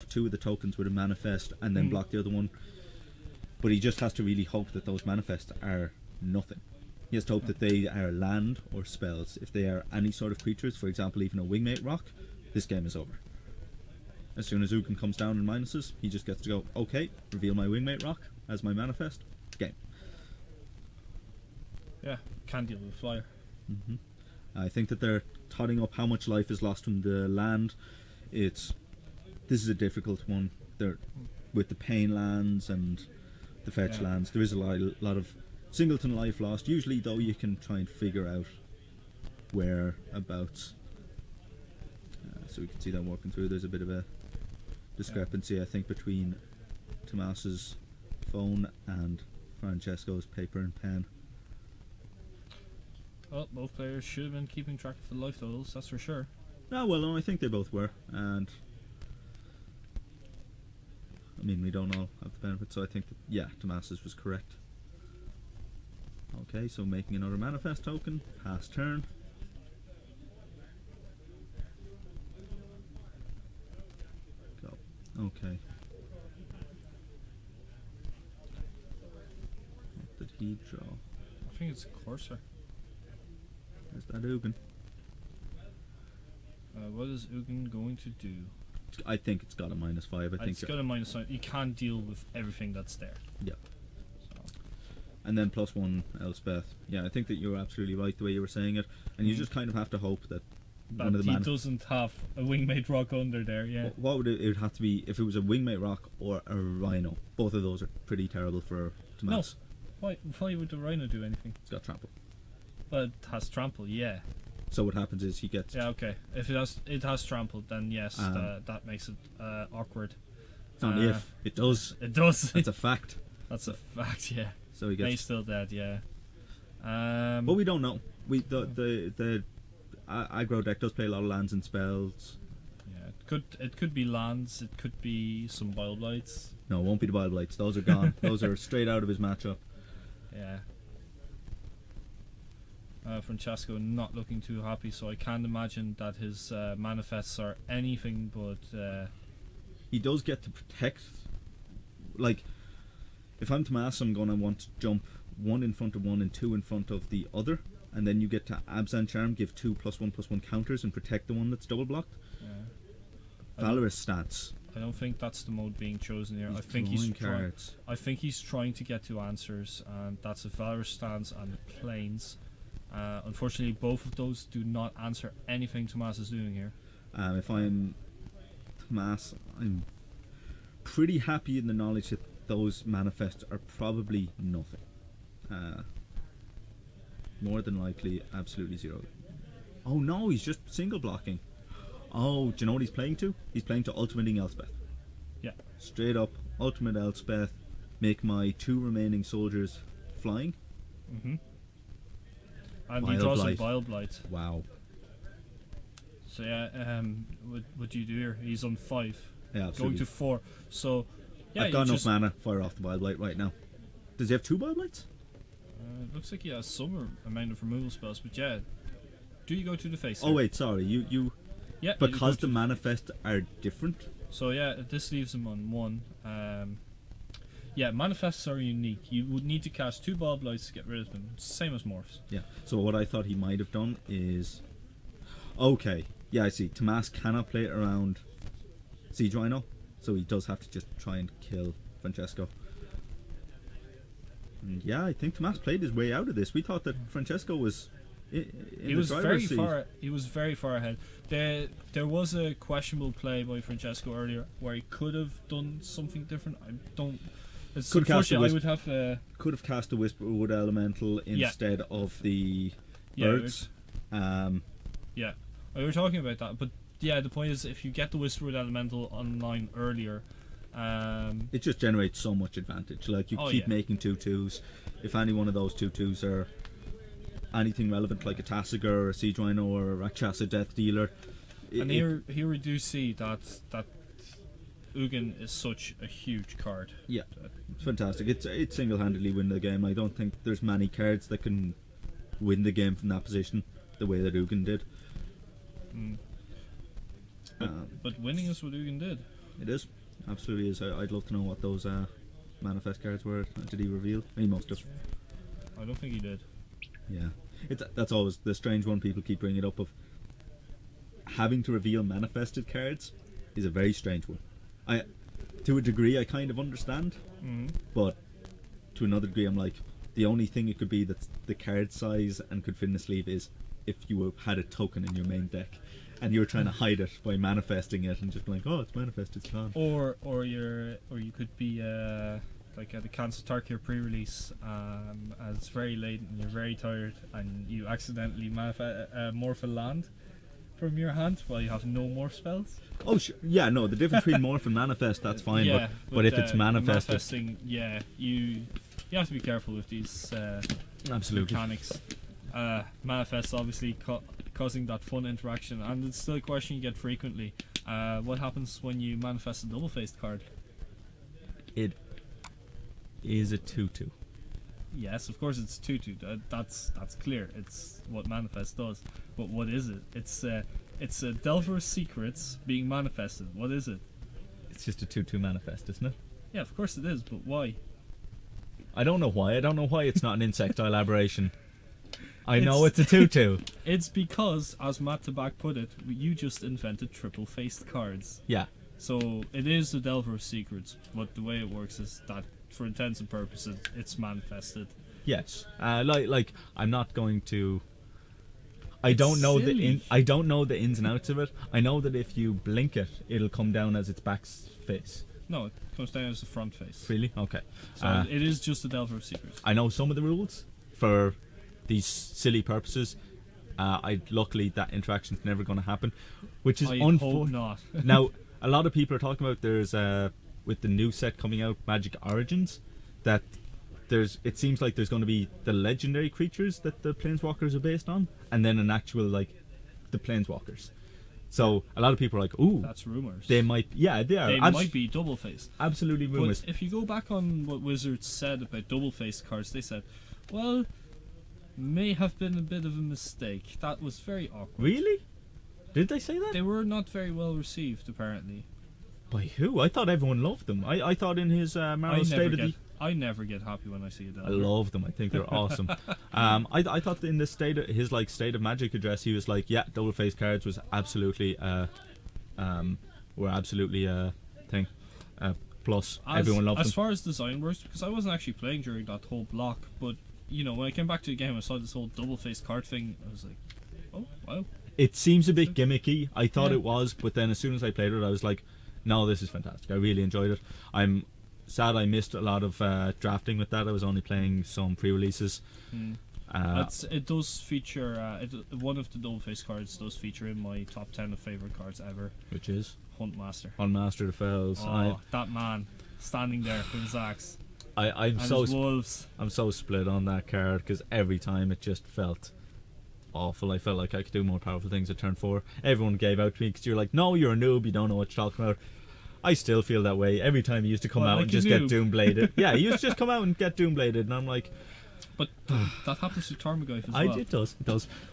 block 2 of the tokens with a manifest and then block the other one. But he just has to really hope that those manifests are nothing. He has to hope that they are land or spells. If they are any sort of creatures, for example even a wingmate rock, this game is over. As soon as Ugin comes down in minuses, he just gets to go, okay, reveal my wingmate rock as my manifest, game. Yeah, can't deal with flyer. I think that they're totting up how much life is lost from the land. This is a difficult one. They're with the pain lands and the fetch lands. There is a lot of singleton life lost. Usually, though, you can try and figure out whereabouts. So we can see that walking through. There's a bit of a discrepancy, I think, between Tomas's phone and Francesco's paper and pen. Well, both players should have been keeping track of the life totals, that's for sure. No, well, no, I think they both were, and I mean, we don't all have the benefit, so I think that, yeah, Tomas's was correct. Okay, so making another manifest token, pass turn. Go. Okay. What did he draw? I think it's a Corsair. Is that Ugin? What is Ugin going to do? I think it's got a -5. I think it's got a -5. You can't deal with everything that's there. Yeah. So. And then +1 Elspeth. Yeah, I think that you're absolutely right the way you were saying it. And you just kind of have to hope that one of the he doesn't have a wingmate rock under there. Yeah. What would it would have to be if it was a wingmate rock or a rhino? Both of those are pretty terrible for Tomas. No. Why would the rhino do anything? It's got trample. Well, it has trample, yeah. So what happens is he gets... Yeah, okay. If it has trample, then yes, that makes it awkward. It's not if, it does. It does. That's a fact. That's a fact, yeah. So he gets... He's still dead, yeah. But we don't know. The aggro deck does play a lot of lands and spells. Yeah, it could be lands, it could be some Bile Blights. No, it won't be the Bile Blights. Those are gone. Those are straight out of his matchup. Yeah. Francesco not looking too happy, so I can't imagine that his manifests are anything but... He does get to protect... Like, if I'm Tomas, I'm going to want to jump 1 in front of one and 2 in front of the other, and then you get to Abzan Charm, give 2 +1/+1 counters and protect the one that's double blocked. Yeah. Valorous stats. I don't think that's the mode being chosen here. I think he's trying to get to answers, and that's a Valorous stance and Plains. Unfortunately, both of those do not answer anything Tomas is doing here. If I'm Tomas, I'm pretty happy in the knowledge that those manifests are probably nothing. More than likely, absolutely 0. Oh no, he's just single blocking. Oh, do you know what he's playing to? He's playing to ultimating Elspeth. Yeah. Straight up, ultimate Elspeth, make my 2 remaining soldiers flying. And he draws a Bile Blight. Wow. So yeah, what do you do here? He's on 5. Yeah, absolutely. Going to 4. So yeah, I've got enough mana. Fire off the Bile Blight right now. Does he have 2 Bile Blights? Looks like he has some amount of removal spells, but yeah. Do you go to the face? Oh wait, sorry. You. Yeah. Because the manifests are different. So yeah, this leaves him on 1. Yeah, manifests are unique. You would need to cast 2 Bile Blights to get rid of them. Same as morphs. Yeah. So what I thought he might have done is... Okay. Yeah, I see. Tomas cannot play it around Siege Rhino, so he does have to just try and kill Francesco. And yeah, I think Tomas played his way out of this. We thought that Francesco was in the driver's seat. He was very far ahead. There was a questionable play by Francesco earlier where he could have done something different. I don't... Could have cast the Whisperwood Elemental instead of the birds. Yeah, we were talking about that, but yeah, the point is, if you get the Whisperwood Elemental online earlier, it just generates so much advantage. Like, you keep making 2/2s. If any one of those 2/2s are anything relevant, like a Tasigur or a Siege Rhino or a Rakshasa Death Dealer, and here we do see that Ugin is such a huge card. Yeah, it's fantastic. It's single-handedly win the game. I don't think there's many cards that can win the game from that position the way that Ugin did. But winning is what Ugin did. It is. Absolutely is. I'd love to know what those manifest cards were. Did he reveal? He must have. I don't think he did. Yeah. That's always the strange one people keep bringing up of having to reveal manifested cards is a very strange one. To a degree I kind of understand, but to another degree I'm like, the only thing it could be that's the card size and could fit in the sleeve is if you had a token in your main deck and you were trying to hide it by manifesting it and just like, oh, it's manifested, it's gone. Or you could be like at the Kansas Tarkir pre-release, and it's very late and you're very tired and you accidentally morph a land from your hand while you have no morph spells. Oh, sure. Yeah, no, the difference between morph and manifest, that's fine, yeah, but if it's manifested... Manifesting, yeah, you have to be careful with these absolutely mechanics. Manifest obviously causing that fun interaction, and it's still a question you get frequently. What happens when you manifest a double-faced card? It is a 2/2. Yes, of course it's 2/2. That's clear. It's what manifest does. But what is it? It's a Delver's Secrets being manifested. What is it? It's just a 2/2 manifest, isn't it? Yeah, of course it is. But why? I don't know why. I don't know why it's not an insectile aberration. I know it's a 2/2. It's because, as Matt Tabak put it, you just invented triple-faced cards. Yeah. So it is the Delver's Secrets, but the way it works is that, for intents and purposes, it's manifested. Yes. Like I'm not going to. I don't know the ins and outs of it. I know that if you blink it, it'll come down as its back face. No, it comes down as the front face. Really? Okay. So it is just the Delver's Secrets. I know some of the rules for these silly purposes. Luckily that interaction's never going to happen, which is unfortunate. Not. Now, a lot of people are talking about there's with the new set coming out, Magic Origins, that it seems like there's going to be the legendary creatures that the Planeswalkers are based on, and then an actual like the Planeswalkers. So a lot of people are like, ooh, that's rumors. They might, yeah, they are. They might be double-faced. Absolutely rumors. But if you go back on what Wizards said about double-faced cards, they said, well, may have been a bit of a mistake. That was very awkward. Really? Did they say that? They were not very well received, apparently. By who? I thought everyone loved them. I thought in his Marrow State of the... I never get happy when I see a Delver. I love them. I think they're awesome. I thought in the State of Magic address, he was like, yeah, double-faced cards was absolutely thing. Plus, everyone loved them. As far as design works, because I wasn't actually playing during that whole block, but you know, when I came back to the game, I saw this whole double-faced card thing. I was like, oh wow. It seems a bit gimmicky. I thought it was, but then as soon as I played it, I was like, no, this is fantastic. I really enjoyed it. I'm sad I missed a lot of drafting with that. I was only playing some pre-releases. It does feature one of the double-faced cards does feature in my top 10 of favourite cards ever, which is Huntmaster. Huntmaster the Fells. That man standing there with his axe. I'm so split on that card because every time it just felt awful. I felt like I could do more powerful things at turn 4. Everyone gave out to me because you're like, no, you're a noob, you don't know what you're talking about. I still feel that way every time he used to come out and just get Doombladed. Yeah, he used to just come out and get Doombladed, and I'm like, but that happens to Tarmogoyf as well. It does.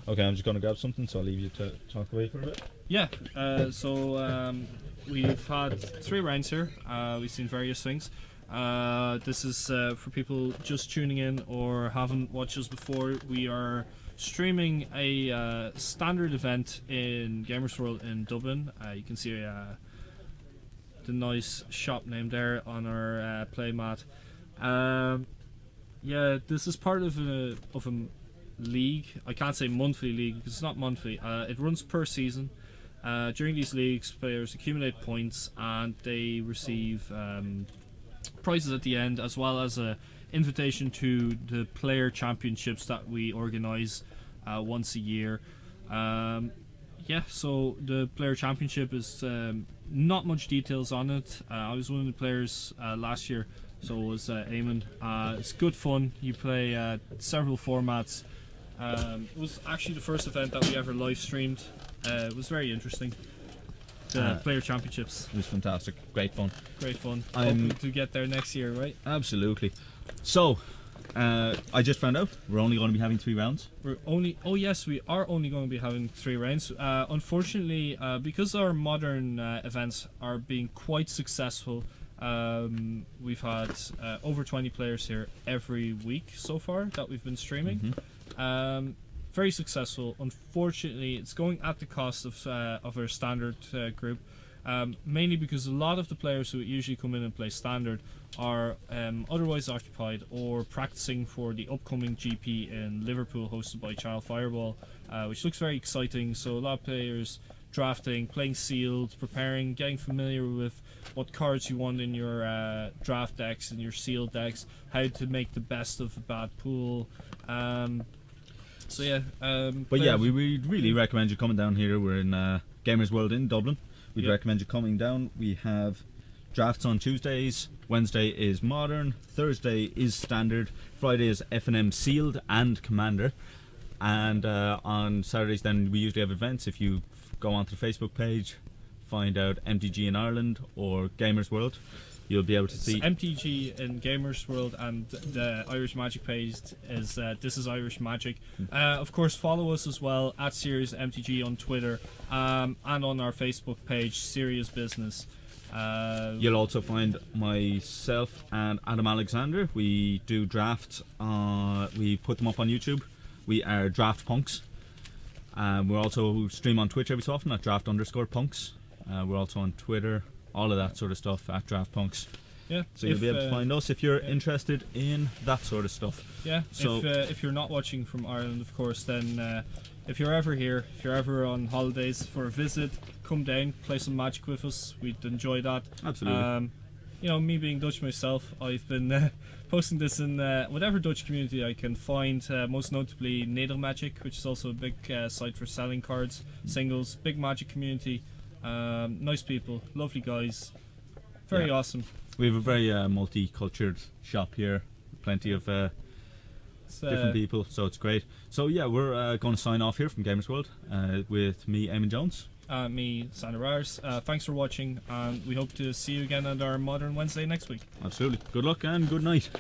Okay, I'm just going to grab something, so I'll leave you to talk away for a bit. Yeah, so we've had 3 rounds here. We've seen various things. This is for people just tuning in or haven't watched us before. We are streaming a standard event in Gamersworld in Dublin. You can see the nice shop name there on our play mat. Yeah, this is part of a league. I can't say monthly league because it's not monthly. It runs per season. During these leagues, players accumulate points and they receive prizes at the end, as well as a invitation to the player championships that we organise once a year. Yeah, so the player championship is not much details on it. I was one of the players last year, so was Eamon. It's good fun. You play several formats. It was actually the first event that we ever live streamed. It was very interesting. The player championships. It was fantastic. Great fun. Great fun. Hoping to get there next year, right? Absolutely. So, I just found out we're only going to be having 3 rounds. Oh yes, we are only going to be having 3 rounds. Unfortunately, because our modern events are being quite successful, we've had over 20 players here every week so far that we've been streaming. Very successful. Unfortunately, it's going at the cost of our standard group. Mainly because a lot of the players who usually come in and play standard are otherwise occupied or practicing for the upcoming GP in Liverpool hosted by Channel Fireball, which looks very exciting. So a lot of players drafting, playing sealed, preparing, getting familiar with what cards you want in your draft decks and your sealed decks, how to make the best of a bad pool. So yeah, but yeah, we really recommend you coming down here. We're in Gamersworld in Dublin. We'd recommend you coming down. We have drafts on Tuesdays, Wednesday is Modern, Thursday is Standard, Friday is F&M Sealed and Commander, and on Saturdays then we usually have events. If you go onto the Facebook page, find out MTG in Ireland or Gamersworld, you'll be able to see MTG in Gamersworld, and the Irish Magic page is This Is Irish Magic. Of course, follow us as well at Serious MTG on Twitter, and on our Facebook page, Serious Business. You'll also find myself and Adam Alexander. We do drafts. We put them up on YouTube. We are Draft Punks. We're also stream on Twitch every so often at draft_punks. We're also on Twitter. All of that sort of stuff at Draft Punks. Yeah. So you'll be able to find us if you're interested in that sort of stuff. Yeah. So if you're not watching from Ireland, of course, then if you're ever here, if you're ever on holidays for a visit, come down, play some Magic with us. We'd enjoy that. Absolutely. You know, me being Dutch myself, I've been posting this in whatever Dutch community I can find, most notably Nader Magic, which is also a big site for selling cards, singles, big Magic community. Nice people, lovely guys, very awesome. We have a very multi-cultured shop here, plenty of different people, so it's great. So yeah, we're going to sign off here from Gamersworld with me, Eamon Jones. Me, Sandra Rars. Thanks for watching, and we hope to see you again at our Modern Wednesday next week. Absolutely. Good luck and good night.